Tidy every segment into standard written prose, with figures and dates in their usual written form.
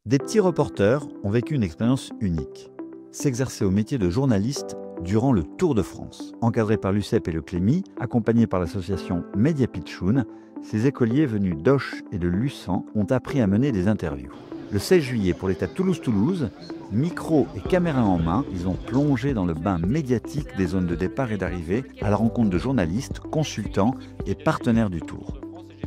Des petits reporters ont vécu une expérience unique. S'exercer au métier de journaliste durant le Tour de France. Encadrés par l'UCEP et le Clémy, accompagnés par l'association Média Pitchoun, ces écoliers venus d'Auch et de Luçan ont appris à mener des interviews. Le 16 juillet, pour l'étape Toulouse-Toulouse, micro et caméra en main, ils ont plongé dans le bain médiatique des zones de départ et d'arrivée à la rencontre de journalistes, consultants et partenaires du Tour.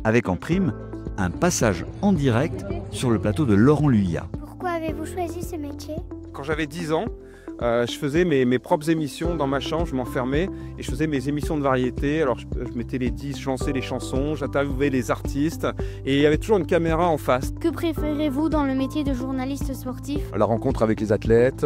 Avec en prime, un passage en direct sur le plateau de Laurent Luyat. Pourquoi avez-vous choisi ce métier? Quand j'avais 10 ans, je faisais mes propres émissions dans ma chambre, je m'enfermais et je faisais mes émissions de variété. Alors je mettais les disques, je lançais les chansons, j'interviewais les artistes et il y avait toujours une caméra en face. Que préférez-vous dans le métier de journaliste sportif? La rencontre avec les athlètes,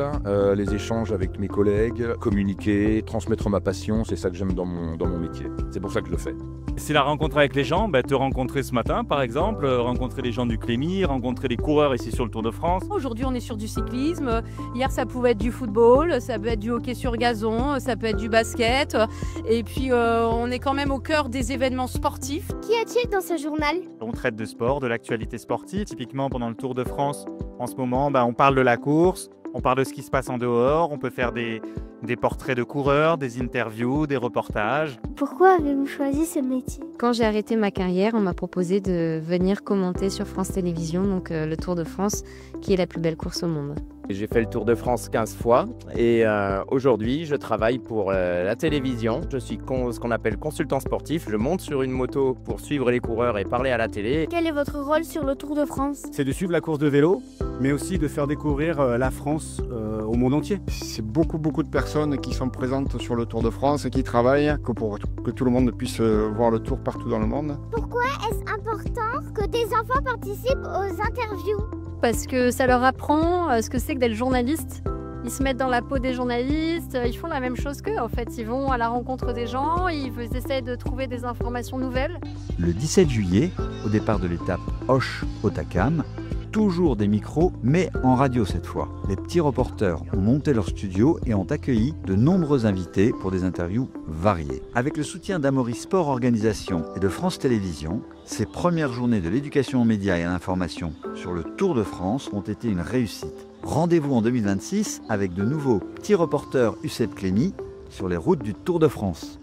les échanges avec mes collègues, communiquer, transmettre ma passion, c'est ça que j'aime dans mon métier. C'est pour ça que je le fais. C'est la rencontre avec les gens, te rencontrer ce matin par exemple, rencontrer les gens du Clémy, rencontrer les coureurs ici sur le Tour de France. Aujourd'hui on est sur du cyclisme, hier ça pouvait être du football, ça peut être du hockey sur gazon, ça peut être du basket et puis on est quand même au cœur des événements sportifs. Qu'y a-t-il dans ce journal? On traite de sport, de l'actualité sportive, typiquement pendant le Tour de France. En ce moment, on parle de la course, on parle de ce qui se passe en dehors, on peut faire des portraits de coureurs, des interviews, des reportages. Pourquoi avez-vous choisi ce métier? Quand j'ai arrêté ma carrière, on m'a proposé de venir commenter sur France Télévisions, donc le Tour de France, qui est la plus belle course au monde. J'ai fait le Tour de France 15 fois et aujourd'hui je travaille pour la télévision. Je suis ce qu'on appelle consultant sportif. Je monte sur une moto pour suivre les coureurs et parler à la télé. Quel est votre rôle sur le Tour de France? C'est de suivre la course de vélo, mais aussi de faire découvrir la France au monde entier. C'est beaucoup de personnes qui sont présentes sur le Tour de France et qui travaillent pour que tout le monde puisse voir le Tour partout dans le monde. Pourquoi est-ce important que des enfants participent aux interviews? Parce que ça leur apprend ce que c'est que d'être journaliste. Ils se mettent dans la peau des journalistes, ils font la même chose qu'eux en fait. Ils vont à la rencontre des gens, ils essaient de trouver des informations nouvelles. Le 17 juillet, au départ de l'étape Auch-Hautacam, toujours des micros, mais en radio cette fois. Les petits reporters ont monté leur studio et ont accueilli de nombreux invités pour des interviews variées. Avec le soutien d'Amaury Sport Organisation et de France Télévisions, ces premières journées de l'éducation aux médias et à l'information sur le Tour de France ont été une réussite. Rendez-vous en 2026 avec de nouveaux petits reporters UCEP Clémy sur les routes du Tour de France.